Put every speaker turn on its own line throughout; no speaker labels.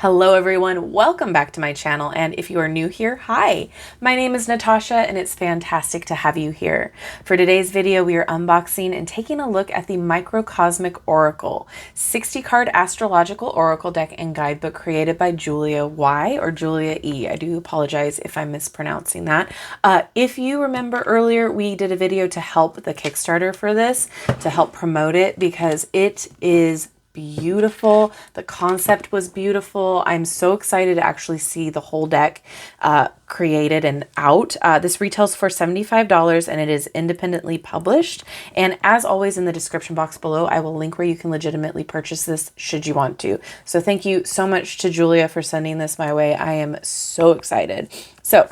Hello everyone, welcome back to my channel, and if you are new here, hi! My name is Natasha and it's fantastic to have you here. For today's video, we are unboxing and taking a look at the MicroCosmic Oracle, 60 card astrological oracle deck and guidebook created by Julia Y or Julia E. I do apologize if I'm mispronouncing that. If you remember earlier, we did a video to help the Kickstarter for this, to help promote it because it is beautiful. The concept was beautiful. I'm so excited to actually see the whole deck created and out. This retails for $75 and it is independently published. And as always, in the description box below, I will link where you can legitimately purchase this should you want to. So thank you so much to Julia for sending this my way. I am so excited. So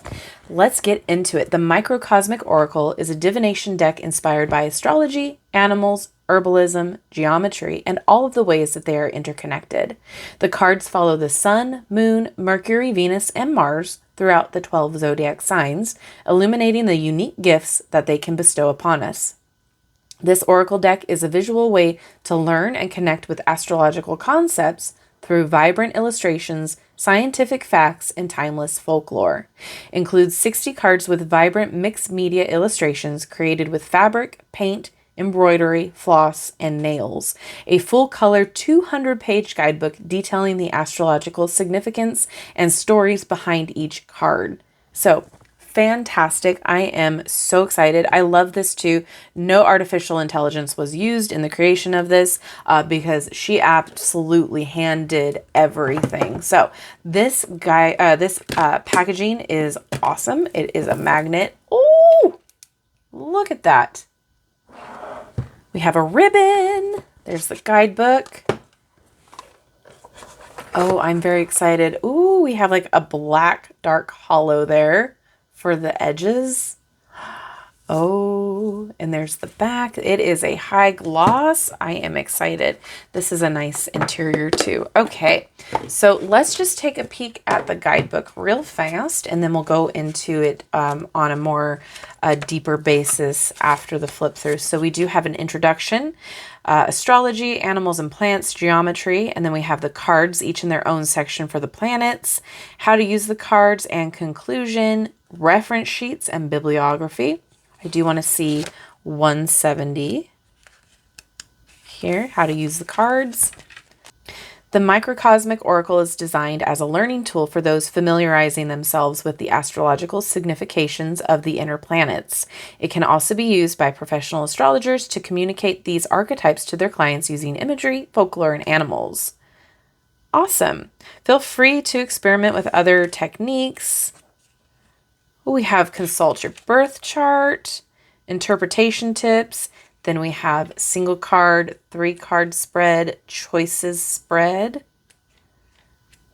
let's get into it. The MicroCosmic Oracle is a divination deck inspired by astrology, animals, herbalism, geometry, and all of the ways that they are interconnected. The cards follow the Sun, Moon, Mercury, Venus, and Mars throughout the 12 zodiac signs, illuminating the unique gifts that they can bestow upon us. This oracle deck is a visual way to learn and connect with astrological concepts through vibrant illustrations, scientific facts, and timeless folklore. Includes 60 cards with vibrant mixed media illustrations created with fabric, paint, embroidery, floss, and nails. A full-color 200-page guidebook detailing the astrological significance and stories behind each card. So, fantastic. I am so excited. I love this too. No artificial intelligence was used in the creation of this because she absolutely hand did everything. So this packaging is awesome. It is a magnet. Oh, look at that. We have a ribbon. There's the guidebook. Oh, I'm very excited. Ooh, we have like a black dark hollow there for the edges. Oh, and there's the back. It is a high gloss. I am excited. This is a nice interior too. Okay, so let's just take a peek at the guidebook real fast, and then we'll go into it on a more deeper basis after the flip through. So we do have an introduction, astrology, animals and plants, geometry, and then we have the cards, each in their own section for the planets, how to use the cards, and conclusion, reference sheets, and bibliography. I do want to see 170 here, how to use the cards. The MicroCosmic Oracle is designed as a learning tool for those familiarizing themselves with the astrological significations of the inner planets. It can also be used by professional astrologers to communicate these archetypes to their clients using imagery, folklore, and animals. Awesome. Feel free to experiment with other techniques. We have consult your birth chart, interpretation tips. Then we have single card, 3-card spread, choices spread,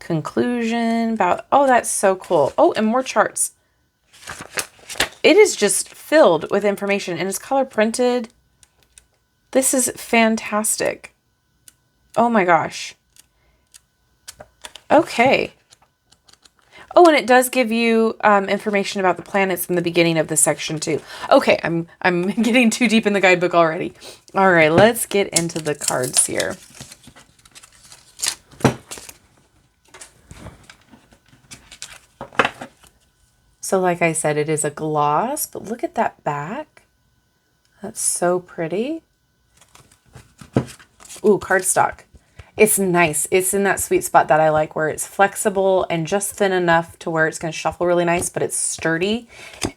conclusion about, oh, that's so cool. Oh, and more charts. It is just filled with information and it's color printed. This is fantastic. Oh my gosh. Okay. Oh, and it does give you information about the planets in the beginning of the section too. Okay, I'm getting too deep in the guidebook already. All right, let's get into the cards here. So like I said, it is a gloss, but look at that back. That's so pretty. Ooh, cardstock. It's nice. It's in that sweet spot that I like where it's flexible and just thin enough to where it's going to shuffle really nice, but it's sturdy.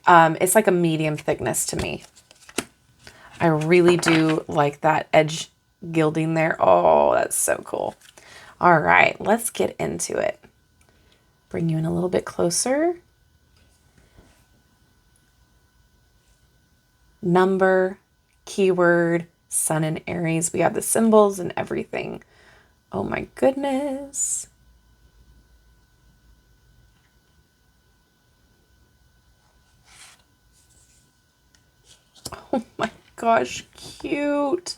It's like a medium thickness to me. I really do like that edge gilding there. Oh, that's so cool. All right, let's get into it. Bring you in a little bit closer. Number, keyword, Sun and Aries. We have the symbols and everything. Oh my goodness. Oh my gosh, cute.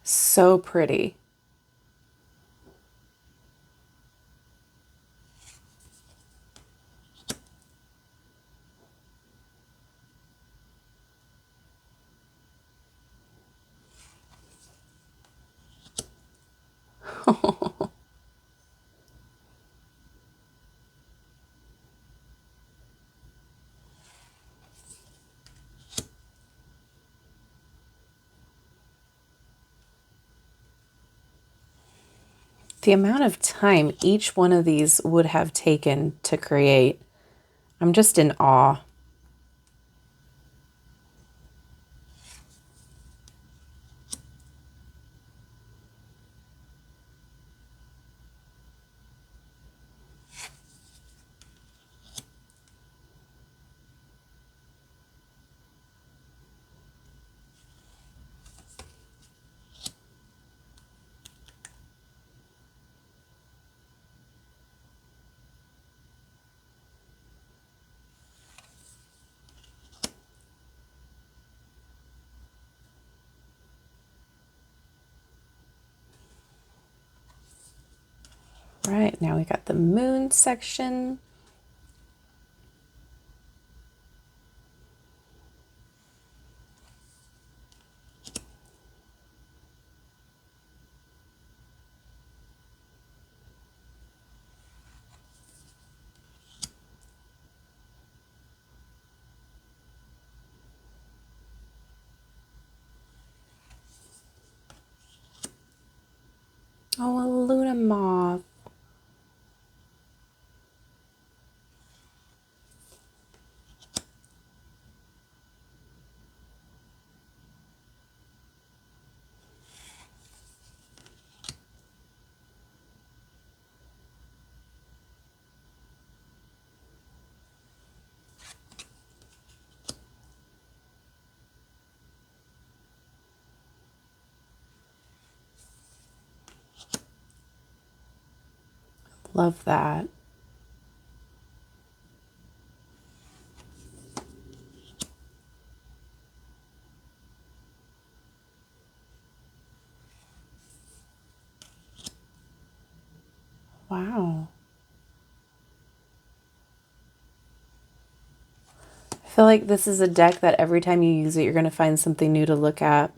So so pretty. The amount of time each one of these would have taken to create, I'm just in awe. Right, now we got the moon section. Oh, a Luna moth. Love that. Wow. I feel like this is a deck that every time you use it, you're going to find something new to look at.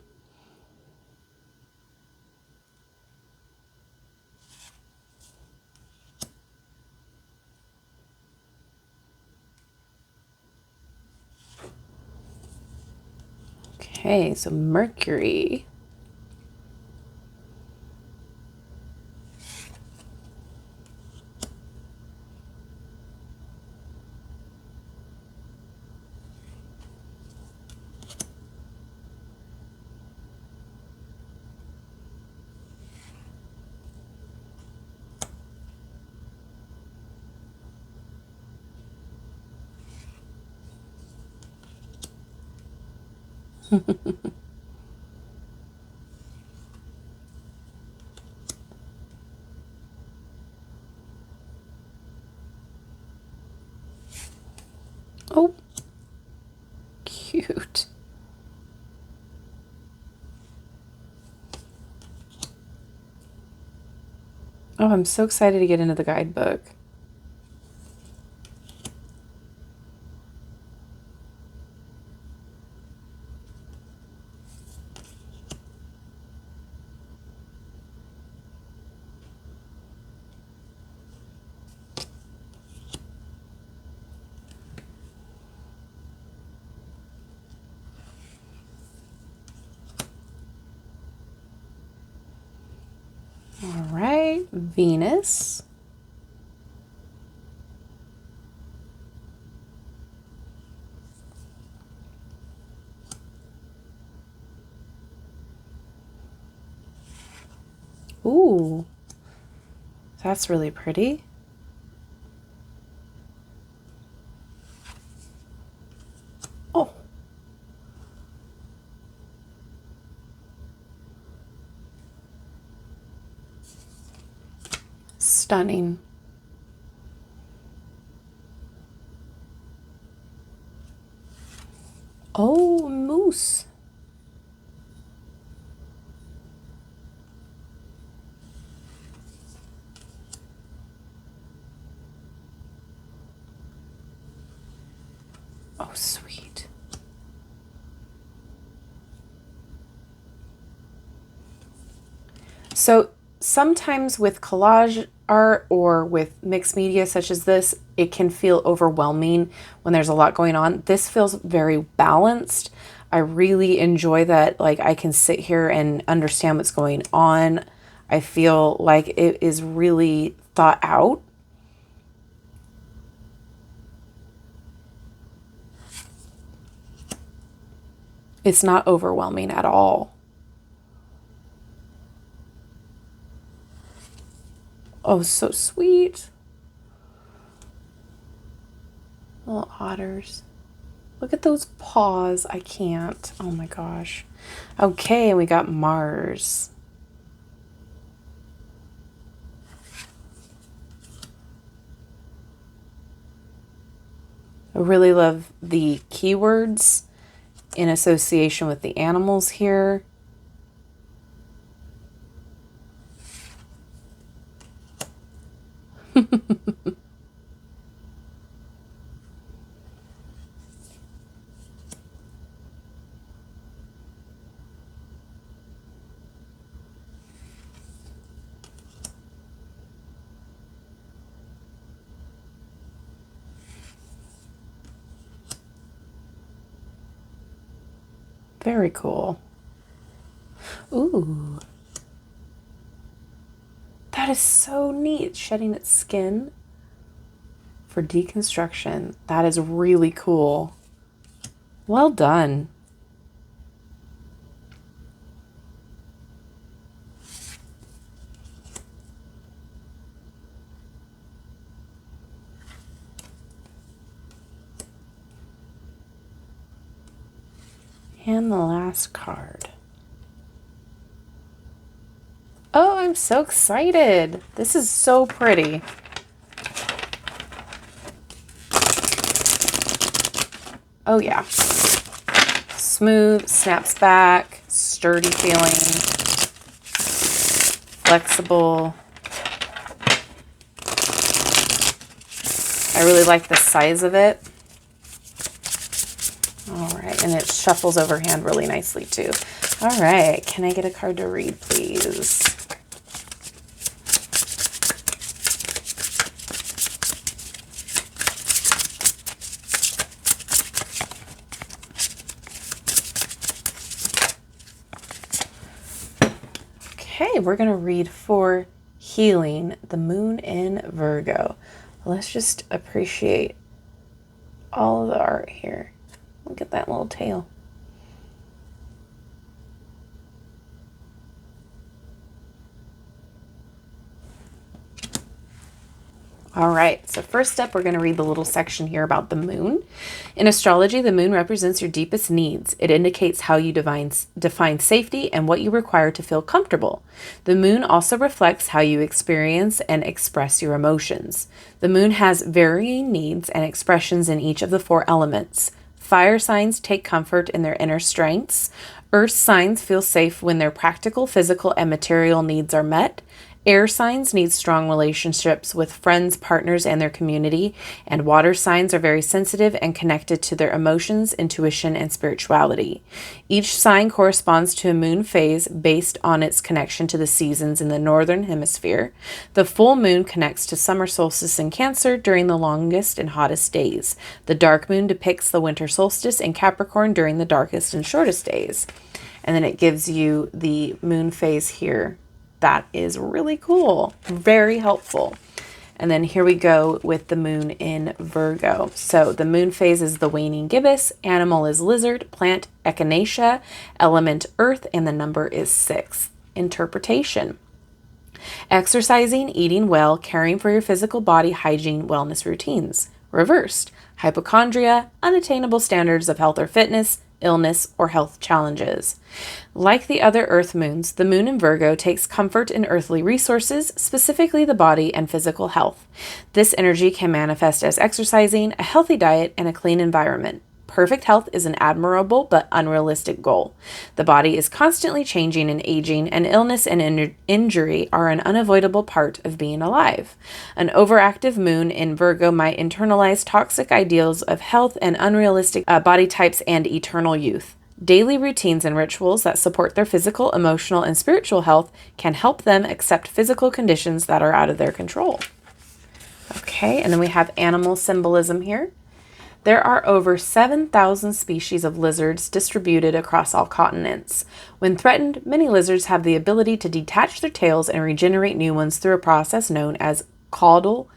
Okay, so Mercury. Oh, cute. Oh, I'm so excited to get into the guidebook. All right, Venus. Ooh, that's really pretty. Oh, stunning. Oh, moose. Oh, sweet. So sometimes with collage art or with mixed media such as this, it can feel overwhelming when there's a lot going on. This feels very balanced. I really enjoy that. Like, I can sit here and understand what's going on. I feel like it is really thought out. It's not overwhelming at all. Oh, so sweet. Little otters. Look at those paws. I can't. Oh my gosh. Okay, we got Mars. I really love the keywords in association with the animals here. Very cool. Ooh. That is so neat. Shedding its skin for deconstruction. That is really cool. Well done. And the last card. Oh, I'm so excited. This is so pretty. Oh yeah. Smooth, snaps back, sturdy feeling, flexible. I really like the size of it. All right, and it shuffles overhand really nicely too. All right, can I get a card to read, please? Okay, we're going to read for healing, the moon in Virgo. Let's just appreciate all of the art here. Look at that little tail. All right, so first up, we're going to read the little section here about the moon. In astrology, the moon represents your deepest needs. It indicates how you define safety and what you require to feel comfortable. The moon also reflects how you experience and express your emotions. The moon has varying needs and expressions in each of the 4 elements. Fire signs take comfort in their inner strengths. Earth signs feel safe when their practical, physical, and material needs are met. Air signs need strong relationships with friends, partners, and their community, and water signs are very sensitive and connected to their emotions, intuition, and spirituality. Each sign corresponds to a moon phase based on its connection to the seasons in the northern hemisphere. The full moon connects to summer solstice in Cancer during the longest and hottest days. The dark moon depicts the winter solstice in Capricorn during the darkest and shortest days. And then it gives you the moon phase here. That is really cool. Very helpful. And then here we go with the moon in Virgo. So the moon phase is the waning gibbous, animal is lizard, plant echinacea, element earth, and the number is 6. Interpretation. Exercising, eating well, caring for your physical body, hygiene, wellness routines. Reversed. Hypochondria, unattainable standards of health or fitness, illness, or health challenges. Like the other Earth moons, the moon in Virgo takes comfort in earthly resources, specifically the body and physical health. This energy can manifest as exercising, a healthy diet, and a clean environment. Perfect health is an admirable but unrealistic goal. The body is constantly changing and aging, and illness and injury are an unavoidable part of being alive. An overactive moon in Virgo might internalize toxic ideals of health and unrealistic body types and eternal youth. Daily routines and rituals that support their physical, emotional, and spiritual health can help them accept physical conditions that are out of their control. Okay, and then we have animal symbolism here. There are over 7,000 species of lizards distributed across all continents. When threatened, many lizards have the ability to detach their tails and regenerate new ones through a process known as caudalotomy.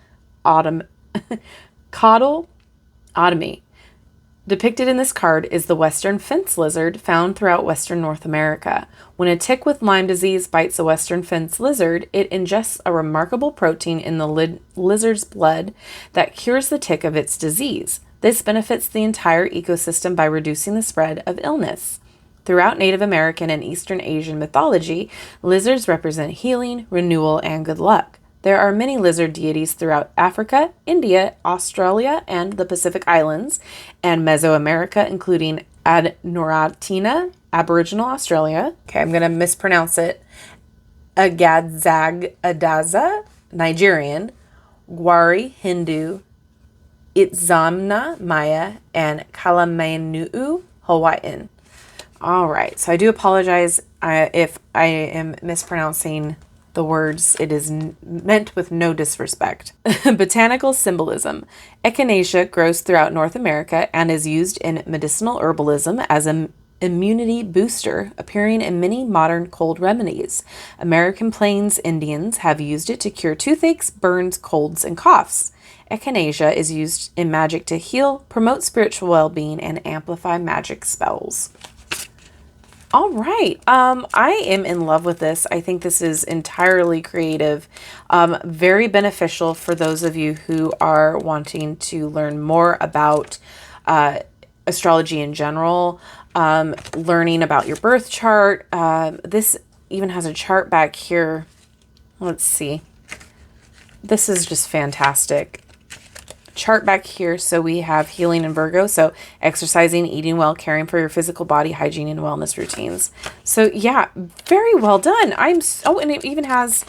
Depicted in this card is the western fence lizard found throughout western North America. When a tick with Lyme disease bites a western fence lizard, it ingests a remarkable protein in the lizard's blood that cures the tick of its disease. This benefits the entire ecosystem by reducing the spread of illness. Throughout Native American and Eastern Asian mythology, lizards represent healing, renewal, and good luck. There are many lizard deities throughout Africa, India, Australia, and the Pacific Islands, and Mesoamerica, including Adnoratina, Aboriginal Australia. Okay, I'm going to mispronounce it. Agadzagadaza, Nigerian. Gwari, Hindu. Itzamna, Maya, and Kalamenuu, Hawaiian. All right, so I do apologize if I am mispronouncing the words. It is meant with no disrespect. Botanical symbolism. Echinacea grows throughout North America and is used in medicinal herbalism as an immunity booster, appearing in many modern cold remedies. American Plains Indians have used it to cure toothaches, burns, colds, and coughs. Echinacea is used in magic to heal, promote spiritual well-being, and amplify magic spells. All right. I am in love with this. I think this is entirely creative, very beneficial for those of you who are wanting to learn more about astrology in general, learning about your birth chart. This even has a chart back here. Let's see. This is just fantastic. Chart back here. So we have healing in Virgo. So exercising, eating well, caring for your physical body, hygiene, and wellness routines. So yeah, very well done. And it even has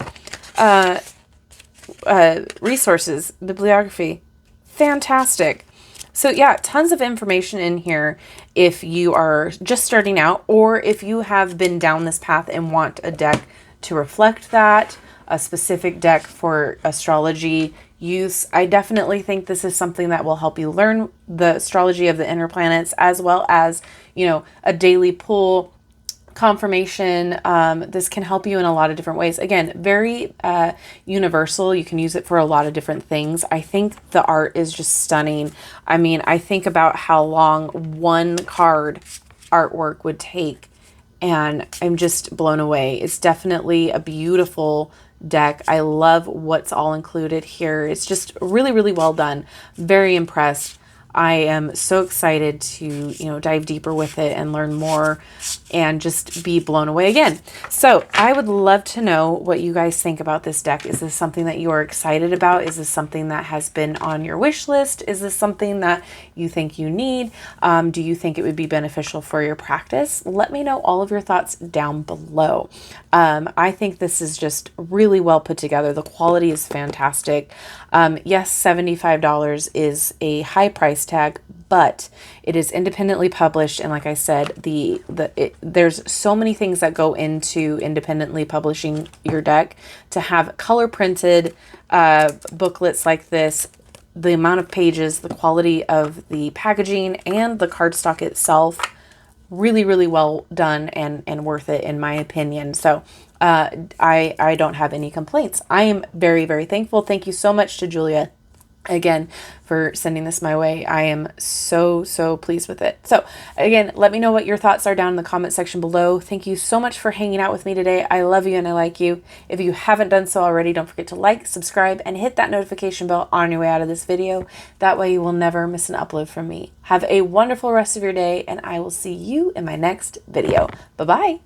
resources, bibliography. Fantastic. So yeah, tons of information in here if you are just starting out, or if you have been down this path and want a deck to reflect that, a specific deck for astrology use. I definitely think this is something that will help you learn the astrology of the inner planets, as well as, a daily pull confirmation. This can help you in a lot of different ways. Again, very universal. You can use it for a lot of different things. I think the art is just stunning. I mean, I think about how long one card artwork would take, and I'm just blown away. It's definitely a beautiful deck. I love what's all included here. It's just really, really well done. Very impressed. I am so excited to, dive deeper with it and learn more and just be blown away again. So I would love to know what you guys think about this deck. Is this something that you are excited about? Is this something that has been on your wish list? Is this something that you think you need? Do you think it would be beneficial for your practice? Let me know all of your thoughts down below. I think this is just really well put together. The quality is fantastic. Yes, $75 is a high price tag, but it is independently published, and like I said, there's so many things that go into independently publishing your deck. To have color printed booklets like this, the amount of pages, the quality of the packaging, and the cardstock itself, really, really well done and worth it in my opinion. So I don't have any complaints. I am very, very thankful. Thank you so much to Julia again for sending this my way. I am so pleased with it. So again, let me know what your thoughts are down in the comment section below. Thank you so much for hanging out with me today. I love you and I like you. If you haven't done so already, don't forget to like, subscribe, and hit that notification bell on your way out of this video. That way you will never miss an upload from me. Have a wonderful rest of your day, and I will see you in my next video. Bye-bye.